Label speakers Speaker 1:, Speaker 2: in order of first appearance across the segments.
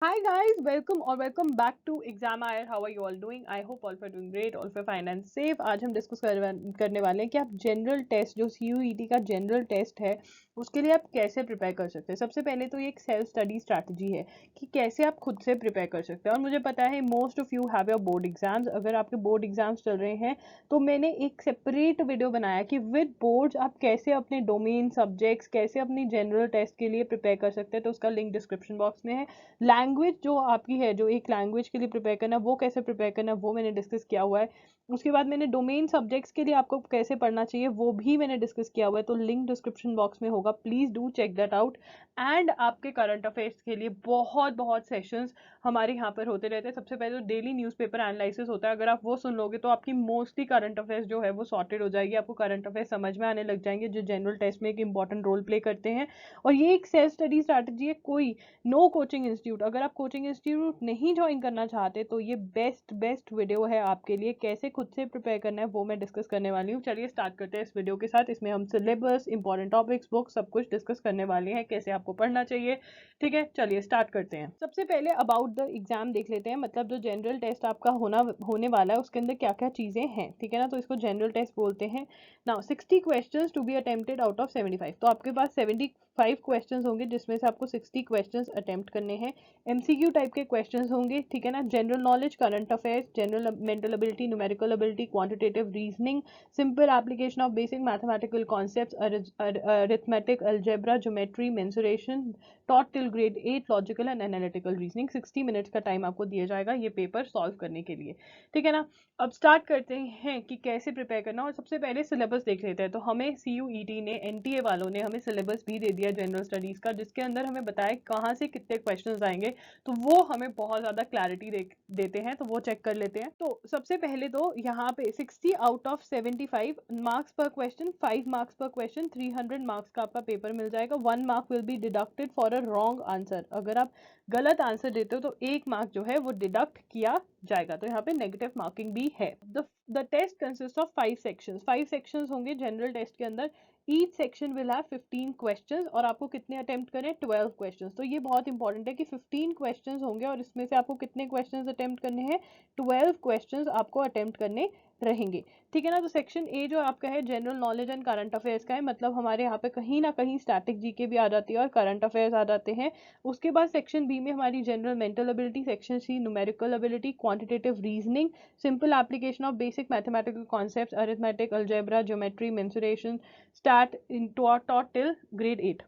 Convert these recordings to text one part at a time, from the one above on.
Speaker 1: Hi guys, welcome or welcome back to Exam Ire. How are you all doing? I hope all are doing great, all fine and safe. आज हम discuss करने वाले हैं कि आप general test जो CUET का general test है उसके लिए आप कैसे प्रिपेयर कर सकते हैं। सबसे पहले तो ये एक सेल्फ स्टडी स्ट्रैटेजी है कि कैसे आप खुद से प्रिपेयर कर सकते हैं। और मुझे पता है most of you have your board exams. अगर आपके बोर्ड एग्जाम्स चल रहे हैं तो मैंने एक सेपरेट वीडियो बनाया कि विद बोर्ड्स आप कैसे अपने डोमेन सब्जेक्ट्स कैसे अपनी जनरल टेस्ट के लिए प्रिपेयर कर सकते हैं। तो उसका लिंक डिस्क्रिप्शन बॉक्स में है। लैंग्वेज जो आपकी है, जो एक लैंग्वेज के लिए प्रिपेयर करना, वो कैसे प्रिपेयर करना, वो मैंने डिस्कस किया हुआ है। उसके बाद मैंने डोमेन सब्जेक्ट्स के लिए आपको कैसे पढ़ना चाहिए वो भी मैंने डिस्कस किया हुआ है। तो लिंक डिस्क्रिप्शन बॉक्स में होगा, please do check that out. And आपके करंट अफेयर्स के लिए बहुत बहुत सेशंस हमारे यहाँ पर होते रहते हैं। सबसे पहले तो डेली न्यूज़पेपर एनालिसिस होता है, अगर आप वो सुन लोगे तो आपकी मोस्टली करंट अफेयर्स जो है वो सॉर्टेड हो जाएगी। आपको करंट अफेयर्स समझ में आने लग जाएंगे जो जनरल टेस्ट में एक इंपॉर्टेंट रोल प्ले करते हैं। और ये एक सेल्फ स्टडी स्ट्रैटेजी है, कोई नो कोचिंग इंस्टीट्यूट। अगर आप कोचिंग इंस्टीट्यूट नहीं ज्वाइन करना चाहते तो ये बेस्ट वीडियो है आपके लिए। कैसे खुद से प्रिपेयर करना है वो मैं डिस्कस करने वाली हूँ। चलिए स्टार्ट करते हैं इस वीडियो के साथ। इसमें हम सिलेबस, इंपॉर्टेंट टॉपिक्स, बुक सब कुछ डिस्कस करने वाले हैं, कैसे आपको पढ़ना चाहिए। ठीक है, चलिए स्टार्ट करते हैं। सबसे पहले अबाउट द एग्जाम देख लेते हैं, मतलब जो जनरल टेस्ट आपका होने वाला है उसके अंदर क्या क्या चीजें हैं। ठीक है ना, तो इसको जनरल टेस्ट बोलते हैं। Now 60 questions to be attempted out of 75। तो आपके पास 75 क्वेश्चंस होंगे जिसमें से आपको 60 क्वेश्चंस अटेम्प्ट करने हैं। एमसीक्यू टाइप के क्वेश्चंस होंगे। ठीक है ना, general knowledge, current affairs, general mental ability, numerical ability, quantitative reasoning, simple application of basic mathematical concepts, arithmetic, algebra, geometry, mensuration, taught till grade 8, logical and analytical reasoning. 60 minutes का time आपको दिया जाएगा ये paper solve करने के लिए। ठीक है ना, अब स्टार्ट करते हैं कि कैसे प्रिपेयर करना। और सबसे पहले सिलेबस देख लेते हैं। तो हमें CUET ने, NTA वालों ने हमें सिलेबस भी दे दिया जनरल स्टडीज का, जिसके अंदर हमें बताया कहाँ से कितने क्वेश्चंस आएंगे। तो वो हमें बहुत ज़्यादा क्लैरिटी देते हैं, तो वो चेक कर लेते हैं। तो सबसे पहले तो यहाँ पे 60 आउट ऑफ 75 मार्क्स पर क्वेश्चन, 5 मार्क्स पर क्वेश्चन, 300 मार्क्स का आपका पेपर मिल जाएगा। 1 mark will be deducted for a wrong answer. अगर आप गलत आंसर देते हो तो 1 मार्क जो है वो डिडक्ट किया जाएगा। तो यहाँ पे नेगेटिव मार्किंग भी है। The test consist of 5 sections. 5 sections होंगे जनरल टेस्ट के अंदर। Each section will have 15 questions और आपको कितने अटेम्प्ट करें, 12 क्वेश्चंस। तो ये बहुत इंपॉर्टेंट है कि 15 क्वेश्चंस होंगे और इसमें से आपको कितने क्वेश्चंस अटेम्प्ट करने हैं, 12 क्वेश्चंस आपको अटेम्प्ट करने रहेंगे। ठीक है ना, तो सेक्शन ए जो आपका है general knowledge and current affairs का है, मतलब हमारे यहाँ पे कहीं ना कहीं स्टैटिक जीके भी आ जाती है और करंट अफेयर्स आ जाते हैं। उसके बाद सेक्शन बी में हमारी general mental ability, section C numerical ability, quantitative reasoning, simple application of basic mathematical concepts, arithmetic, algebra, geometry, mensuration, stat in taught till grade 8।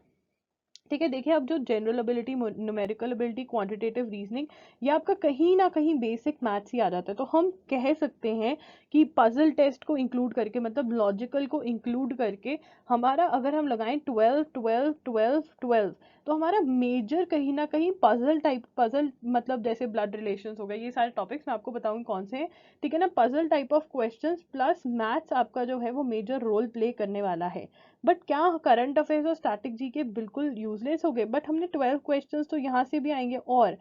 Speaker 1: ठीक है, देखिए अब जो general ability, numerical ability, quantitative reasoning, ये आपका कहीं ना कहीं बेसिक मैथ्स ही आ जाता है। तो हम कह सकते हैं कि पजल टेस्ट को इंक्लूड करके, मतलब लॉजिकल को इंक्लूड करके, हमारा अगर हम लगाएं 12 12 12 12, तो हमारा मेजर कहीं ना कहीं पजल टाइप, पजल मतलब जैसे ब्लड रिलेशंस हो गए, ये सारे टॉपिक्स मैं आपको बताऊंगी कौन से हैं। ठीक है ना, puzzle type of questions plus maths आपका जो है वो मेजर रोल प्ले करने वाला है। बट क्या करंट अफेयर्स और स्टैटिक जी के बिल्कुल यूजलेस हो गए? बट हमने 12 क्वेश्चंस तो यहाँ से भी आएंगे। और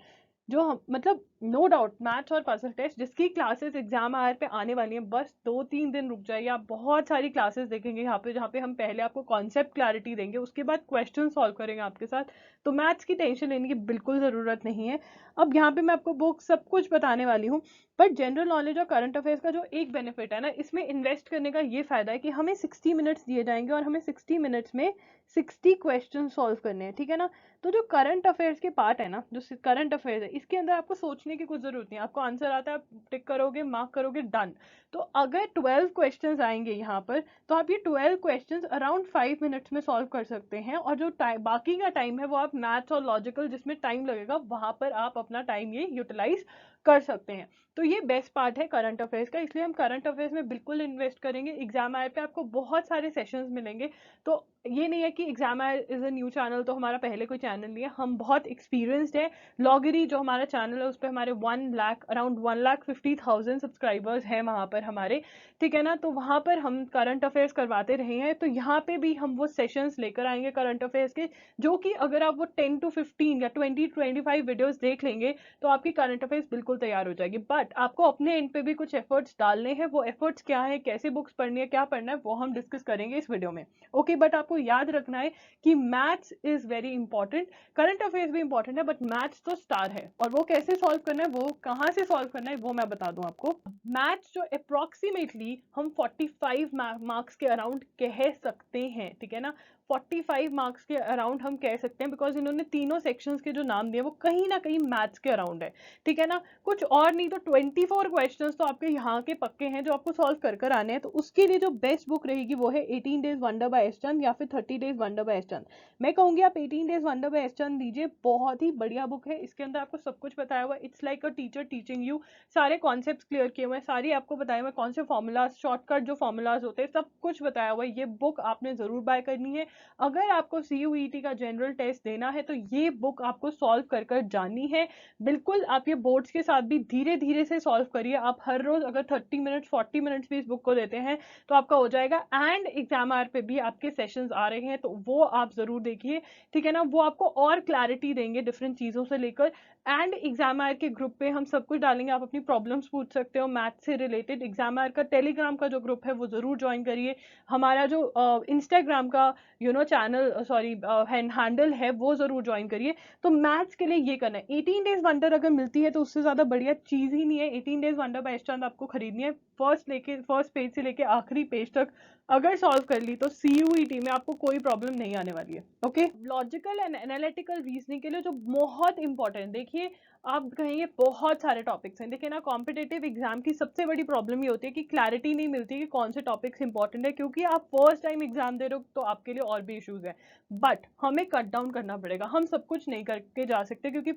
Speaker 1: जो हम मतलब नो डाउट मैथ्स और पजल टेस्ट जिसकी क्लासेस एग्जाम आयर पे आने वाली हैं, बस 2-3 दिन रुक जाइए, आप बहुत सारी क्लासेस देखेंगे यहाँ पे, जहाँ पे हम पहले आपको कॉन्सेप्ट क्लैरिटी देंगे, उसके बाद क्वेश्चन सॉल्व करेंगे आपके साथ। तो मैथ्स की टेंशन लेने की बिल्कुल ज़रूरत नहीं है। अब यहाँ पे मैं आपको बुक सब कुछ बताने वाली हूँ। बट जनरल नॉलेज और करंट अफेयर्स का जो एक बेनिफिट है ना, इसमें इन्वेस्ट करने का ये फायदा है कि हमें 60 मिनट्स दिए जाएंगे और हमें 60 मिनट्स में 60 क्वेश्चन सॉल्व करने हैं। ठीक है ना, तो जो करंट अफेयर्स के पार्ट है ना, जो करंट अफेयर्स है, इसके अंदर आपको सोचने की कुछ जरूरत नहीं है। आपको आंसर आता है, आप टिक करोगे, मार्क करोगे, डन। तो अगर 12 क्वेश्चंस आएंगे यहाँ पर, तो आप ये 12 क्वेश्चंस अराउंड 5 मिनट्स में सॉल्व कर सकते हैं। और जो टाइम बाकी का टाइम है वो आप मैथ्स और लॉजिकल जिसमें टाइम लगेगा वहां पर आप अपना टाइम ये यूटिलाइज कर सकते हैं। तो ये बेस्ट पार्ट है करंट अफेयर्स का, इसलिए हम करंट अफेयर्स में बिल्कुल इन्वेस्ट करेंगे। एग्जाम आयर पे आपको बहुत सारे सेशंस मिलेंगे। तो ये नहीं है कि एग्जाम आयर इज अ न्यू चैनल, तो हमारा पहले कोई चैनल नहीं है, हम बहुत एक्सपीरियंस्ड है। लॉगरी जो हमारा चैनल है उस पर हमारे 1 लाख अराउंड 1,50,000 सब्सक्राइबर्स हैं वहां पर हमारे। ठीक है ना, तो वहां पर हम करंट अफेयर्स करवाते रहे हैं। तो यहाँ पे भी हम वो सेशंस लेकर आएंगे करंट अफेयर्स के, जो कि अगर आप वो 10 to 15 या 20-25 वीडियोस देख लेंगे तो आपकी करंट अफेयर्स बिल्कुल तैयार हो जाएगी। बट आपको अपने एंड पे भी कुछ एफर्ट्स डालने हैं। वो एफर्ट्स क्या है, कैसे बुक्स पढ़नी है, क्या पढ़ना है, वो हम डिस्कस करेंगे इस वीडियो में। ओके, बट आपको आपको याद रखना है कि maths is very important, current affairs भी इंपॉर्टेंट है, बट मैथ्स तो स्टार है। और वो कैसे सॉल्व करना है, वो कहाँ से सॉल्व करना है, वो मैं बता दूं आपको। मैथ्स जो अप्रोक्सीमेटली हम 45 मार्क्स के अराउंड कह सकते हैं, ठीक है ना, 45 मार्क्स के अराउंड हम कह सकते हैं, बिकॉज इन्होंने तीनों सेक्शंस के जो नाम दिए वो कहीं ना कहीं मैथ्स के अराउंड है, ठीक है ना, कुछ और नहीं तो 24 क्वेश्चंस तो आपके यहाँ के पक्के हैं जो आपको सॉल्व कर कर आने हैं। तो उसके लिए जो बेस्ट बुक रहेगी वो है 18 डेज वंडर बाय एस चंद या फिर 30 डेज वंडर बाय एस चंद। मैं कहूंगी आप 18 डेज वंडर बाय एस चंद लीजिए, बहुत ही बढ़िया बुक है, इसके अंदर आपको सब कुछ बताया हुआ है, it's like a teacher teaching you, सारे कॉन्सेप्ट क्लियर किए हुए हैं, सारी आपको बताया हुआ है कौन से फॉर्मूलाज, शॉर्टकट जो फॉर्मूलाज होते हैं सब कुछ बताया हुआ है। ये बुक आपने जरूर बाय करनी है। अगर आपको CUET का जनरल टेस्ट देना है तो ये बुक आपको सॉल्व कर कर जानी है। बिल्कुल आप ये बोर्ड्स के साथ भी धीरे धीरे से सॉल्व करिए। आप हर रोज अगर 30 मिनट्स 40 मिनट्स भी इस बुक को देते हैं तो आपका हो जाएगा। एंड एग्जाम आर पे भी आपके सेशंस आ रहे हैं तो वो आप जरूर देखिए, ठीक है ना, वो आपको और क्लैरिटी देंगे डिफरेंट चीजों से लेकर। एंड एग्जाम आर के ग्रुप पे हम सब कुछ डालेंगे, आप अपनी प्रॉब्लम्स पूछ सकते हो मैथ से रिलेटेड। एग्जाम आर का टेलीग्राम का जो ग्रुप है वो जरूर ज्वाइन करिए। हमारा जो इंस्टाग्राम का चैनल सॉरी हैंडल है वो जरूर ज्वाइन करिए। तो मैथ्स के लिए ये करना है। 18 डेज वंडर अगर मिलती है तो उससे ज्यादा बढ़िया चीज ही नहीं है। 18 डेज वंडर बाय एस चंद आपको खरीदनी है। फर्स्ट पेज से लेके आखिरी पेज तक अगर सॉल्व कर ली तो CUET में आपको कोई प्रॉब्लम नहीं आने वाली है। Okay, logical and analytical reasoning के लिए जो बहुत इंपॉर्टेंट, देखिए आप कहेंगे बहुत सारे टॉपिक्स हैं, देखिए ना, कॉम्पिटेटिव एग्जाम की सबसे बड़ी प्रॉब्लम ये होती है कि क्लैरिटी नहीं मिलती कि कौन से टॉपिक्स इंपॉर्टेंट है, क्योंकि आप फर्स्ट टाइम एग्जाम दे रहे हो तो आपके लिए और भी इश्यूज है। बट हमें कट डाउन करना पड़ेगा, हम सब कुछ नहीं करके जा सकते क्योंकि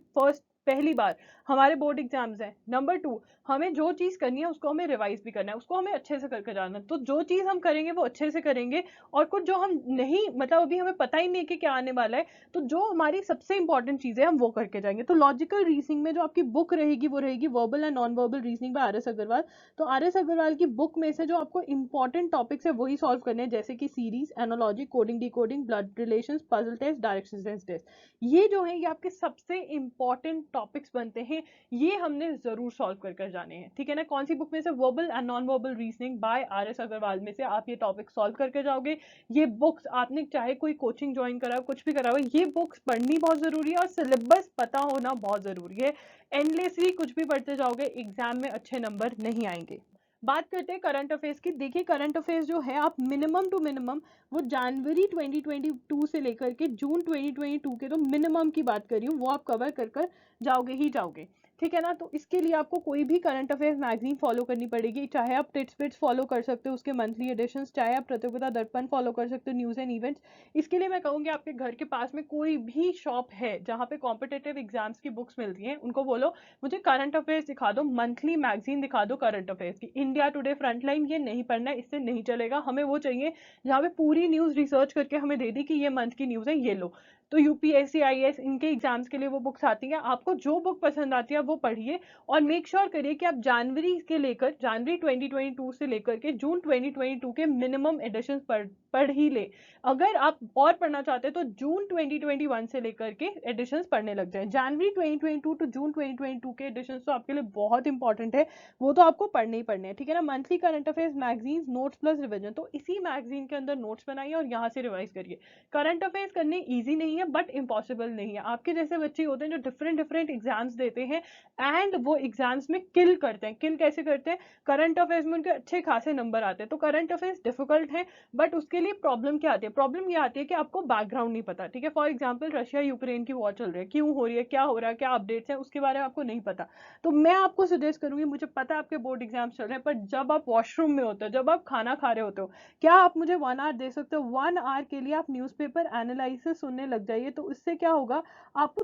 Speaker 1: पहली बार हमारे बोर्ड एग्जाम्स हैं। नंबर 2, हमें जो चीज करनी है उसको हमें रिवाइज भी करना है, उसको हमें अच्छे से करके जाना है। तो जो चीज हम करेंगे वो अच्छे से करेंगे, और कुछ जो हम नहीं, मतलब अभी हमें पता ही नहीं कि क्या आने वाला है, तो जो हमारी सबसे इंपॉर्टेंट चीज है हम वो करके जाएंगे। तो लॉजिकल रीजनिंग में जो आपकी बुक रहेगी वो रहेगी verbal and non verbal reasoning by RS Agarwal. तो RS अग्रवाल की बुक में से जो आपको इंपॉर्टेंट टॉपिक्स है वही सॉल्व करने हैं, जैसे कि series, analogy, coding decoding, blood relations, puzzle test, direct sense test. ये जो है ये आपके सबसे इंपॉर्टेंट टॉपिक्स बनते हैं, ये हमने जरूर सॉल्व कर कर जाने हैं, ठीक है ना। कौन सी बुक में से, verbal and non verbal reasoning by RS Agarwal में से आप ये टॉपिक सॉल्व करके जाओगे। ये बुक्स आपने चाहे कोई कोचिंग ज्वाइन करा हो, कुछ भी करा हो, ये बुक्स पढ़नी बहुत जरूरी है और सिलेबस पता होना बहुत जरूरी है। एंडलेसली कुछ भी पढ़ते जाओगे एग्जाम में अच्छे नंबर नहीं आएंगे। बात करते हैं करंट अफेयर्स की। देखिए करंट अफेयर्स जो है आप मिनिमम टू मिनिमम वो जनवरी 2022 से लेकर के जून 2022 के तो मिनिमम की बात कर रही हूँ, वो आप कवर कर कर जाओगे ही जाओगे, ठीक है ना। तो इसके लिए आपको कोई भी करंट अफेयर्स मैगजीन फॉलो करनी पड़ेगी, चाहे आप टिट्स पिट्स फॉलो कर सकते हो उसके मंथली एडिशंस, चाहे आप प्रतियोगिता दर्पण फॉलो कर सकते हो, न्यूज़ एंड इवेंट्स। इसके लिए मैं कहूँगी आपके घर के पास में कोई भी शॉप है जहाँ पे कॉम्पिटेटिव एग्जाम्स की बुक्स मिलती हैं, उनको बोलो मुझे करंट अफेयर्स दिखा दो, मंथली मैगजीन दिखा दो करंट अफेयर्स की। इंडिया टुडे, फ्रंटलाइन, ये नहीं पढ़ना है, इससे नहीं चलेगा। हमें वो चाहिए जहाँ पे पूरी न्यूज़ रिसर्च करके हमें दे दी कि ये मंथ की न्यूज़ है, ये लो। तो UPSC IAS इनके एग्जाम्स के लिए वो बुक्स आती हैं, आपको जो बुक पसंद आती है वो पढ़िए। और मेक श्योर करिए कि आप जनवरी 2022 से लेकर के जून 2022 के मिनिमम एडिशन पढ़ ही ले। अगर आप और पढ़ना चाहते हैं तो जून 2021 से लेकर के एडिशंस पढ़ने लग जाएं। जनवरी 2022 टू जून 2022 के एडिशंस तो आपके लिए बहुत इंपॉर्टेंट है, वो तो आपको पढ़ने ही पढ़ने हैं, ठीक है ना। Monthly current affairs magazine, notes plus revision, तो इसी मैगजीन के अंदर नोट्स बनाइए और यहाँ से रिवाइज करिए। करंट अफेयर्स करने ईजी नहीं है बट इम्पॉसिबल नहीं है। आपके जैसे बच्चे होते हैं जो डिफरेंट डिफरेंट एग्जाम्स देते हैं एंड वो एग्जाम्स में किल करते हैं। किल कैसे करते हैं, करंट अफेयर्स में उनके अच्छे खासे नंबर आते हैं। तो करंट अफेयर्स डिफिकल्ट है, बट उसके लिए प्रॉब्लम क्या आती है, प्रॉब्लम ये आती है कि आपको बैकग्राउंड नहीं पता, ठीक है। फॉर एग्जाम्पल रशिया यूक्रेन की वॉर चल रही है, क्यों हो रही है, क्या हो रहा है, क्या अपडेट्स है, उसके बारे में आपको नहीं पता। तो मैं आपको सजेस्ट करूंगी, मुझे पता है आपके बोर्ड एग्जाम्स चल रहे हैं, पर जब आप वॉशरूम में होते हो, जब आप खाना खा रहे होते हो, क्या आप मुझे 1 आवर दे सकते हो? 1 आवर के लिए आप न्यूज़पेपर एनालिसिस सुनने लग जाइए। तो इससे क्या होगा, आपको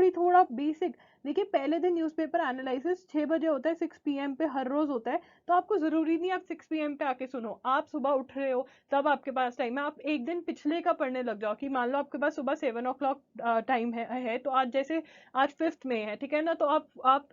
Speaker 1: थोड़ा बेसिक, देखिए पहले दिन न्यूज़पेपर एनालिसिस 6 बजे होता है, 6 PM पे हर रोज होता है। तो आपको जरूरी नहीं आप 6 PM पे आके सुनो, आप सुबह उठ रहे हो तब आपके पास टाइम है, आप एक दिन पिछले का पढ़ने लग जाओ कि मान लो आपके पास सुबह 7 o'clock टाइम है, तो आज जैसे आज 5th मई है, ठीक है ना, तो आप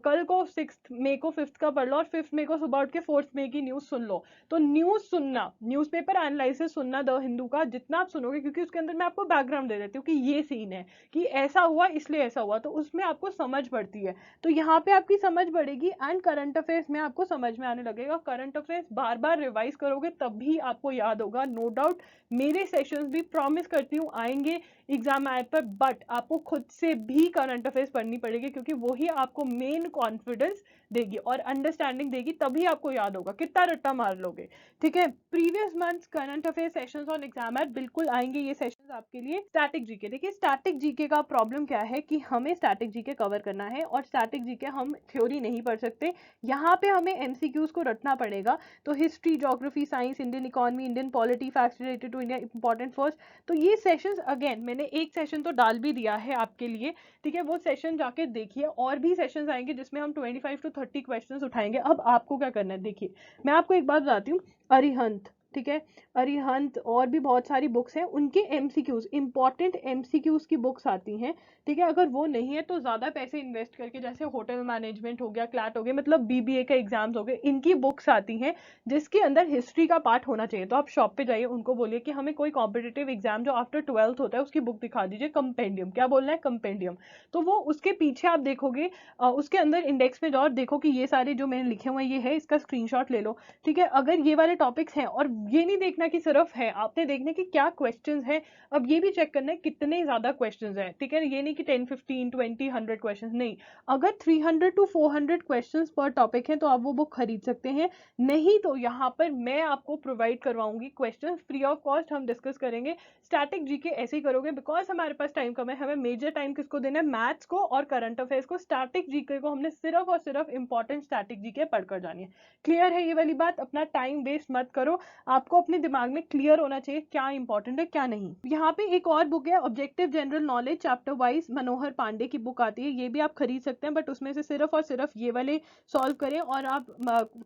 Speaker 1: कल को 6th मई को 5th का पढ़ लो और 5th मई को सुबह उठ के 4th मई की न्यूज़ सुन लो। तो न्यूज़ सुनना, न्यूज़पेपर एनालिसिस सुनना द हिंदू का, जितना आप सुनोगे, क्योंकि उसके अंदर मैं आपको बैकग्राउंड दे देती हूँ कि ये सीन है, कि ऐसा हुआ इसलिए ऐसा हुआ, तो उसमें आपको समझ पड़ती है। तो यहाँ पे आपकी समझ बढ़ेगी एंड करंट अफेयर्स में आपको समझ में आने लगेगा। करंट अफेयर्स बार बार रिवाइज करोगे तब भी आपको याद होगा, नो डाउट। मेरे सेशंस भी प्रॉमिस करती हूँ आएंगे एग्जाम आए पर, बट आपको खुद से भी करंट अफेयर्स पढ़नी पड़ेगी, क्योंकि वही आपको मेन कॉन्फिडेंस देगी और अंडरस्टैंडिंग देगी, तभी आपको याद होगा, कितना रट्टा मार लोगे। ठीक है, previous months current affair sessions on exam बिल्कुल आएंगे ये सेशंस आपके लिए। स्टैटिक जीके, देखिए स्टैटिक जीके का प्रॉब्लम क्या है कि हमें स्टैटिक जीके कवर करना है और स्टैटिक जीके हम थ्योरी नहीं पढ़ सकते, यहाँ पे हमें एमसीक्यूज को रटना पड़ेगा। तो history, geography, science, Indian economy, Indian polity, facts related to India, important first. तो ये सेशंस अगेन मैंने एक सेशन तो डाल भी दिया है आपके लिए, ठीक है, वो सेशन जाके देखिए। और भी सेशंस आएंगे जिसमें हम 25 to 30 क्वेश्चंस उठाएंगे। अब आपको क्या करना है, देखिए मैं आपको एक बात बताती हूँ, अरिहंत, ठीक है, अरिहंत और भी बहुत सारी बुक्स हैं, उनके एमसीक्यूज, इंपॉर्टेंट एमसीक्यूज की बुक्स आती हैं, ठीक है। अगर वो नहीं है तो ज्यादा पैसे इन्वेस्ट करके, जैसे होटल मैनेजमेंट हो गया, क्लैट हो गया, मतलब बीबीए के एग्जाम्स हो गए, इनकी बुक्स आती हैं जिसके अंदर हिस्ट्री का पार्ट होना चाहिए। तो आप शॉप पे जाइए, उनको बोलिए कि हमें कोई कॉम्पिटेटिव एग्जाम जो आफ्टर 12th होता है उसकी बुक दिखा दीजिए, कंपेंडियम, क्या बोलना है, कंपेंडियम। तो वो उसके पीछे आप देखोगे, उसके अंदर इंडेक्स में जाओ और देखो कि ये सारे जो मैंने लिखे हुए ये है, इसका स्क्रीनशॉट ले लो, ठीक है। अगर ये वाले टॉपिक्स हैं, और ये नहीं देखना कि सिर्फ है, आपने देखना कि क्या क्वेश्चंस हैं। अब ये भी चेक करना है कितने ज्यादा क्वेश्चंस हैं, ठीक है, ये नहीं कि 10, 15, 20, 100 क्वेश्चंस नहीं। अगर 300 to 400 क्वेश्चंस पर टॉपिक है तो आप वो बुक खरीद सकते हैं, नहीं तो यहाँ पर मैं आपको प्रोवाइड करवाऊंगी क्वेश्चंस फ्री ऑफ कॉस्ट, हम डिस्कस करेंगे। स्टैटिक जीके ऐसे ही करोगे, बिकॉज हमारे पास टाइम कम है, हमें मेजर टाइम किसको देना है, मैथ्स को और करंट अफेयर्स को। स्टैटिक जीके को हमने सिर्फ और सिर्फ इंपॉर्टेंट स्टैटिक जीके पढ़कर जानी है। क्लियर है ये वाली बात, अपना टाइम वेस्ट मत करो, आपको अपने दिमाग में क्लियर होना चाहिए क्या इंपॉर्टेंट है क्या नहीं। यहाँ पे एक और बुक है, objective general knowledge chapter wise, Manohar Pandey की बुक आती है, ये भी आप खरीद सकते हैं, बट उसमें से सिर्फ और सिर्फ ये वाले सॉल्व करें और आप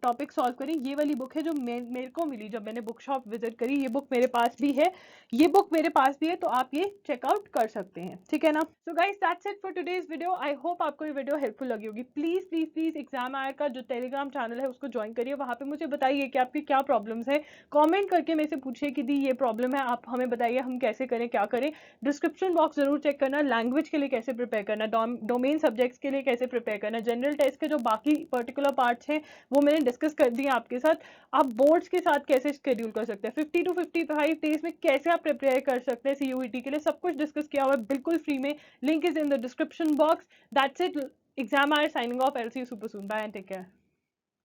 Speaker 1: टॉपिक सॉल्व करें। ये वाली बुक है जो मेरे को मिली जब मैंने बुक शॉप विजिट करी, ये बुक मेरे पास भी है, ये बुक मेरे पास भी है, तो आप ये चेकआउट कर सकते हैं, ठीक है ना। So guys that's it for today's video, I hope आपको ये वीडियो हेल्पफुल लगी होगी। प्लीज प्लीज प्लीज एग्जाम आयर का जो टेलीग्राम चैनल है उसको ज्वाइन करिए, वहां पे मुझे बताइए कि आपकी क्या प्रॉब्लम्स है, कमेंट करके मेरे से पूछिए कि दी ये प्रॉब्लम है, आप हमें बताइए हम कैसे करें, क्या करें। डिस्क्रिप्शन बॉक्स जरूर चेक करना, लैंग्वेज के लिए कैसे प्रिपेयर करना, डोमेन सब्जेक्ट्स के लिए कैसे प्रिपेयर करना, जनरल टेस्ट के जो बाकी पर्टिकुलर पार्ट्स हैं वो मैंने डिस्कस कर दिए आपके साथ। आप बोर्ड्स के साथ कैसे शेड्यूल कर सकते हैं, 50 to 55 डेज में कैसे आप प्रिपेयर कर सकते हैं सीयूईटी के लिए, सब कुछ डिस्कस किया हुआ है बिल्कुल फ्री में, link is in the description box. That's it, exam आयर signing off, I'll see you super soon, bye and take care.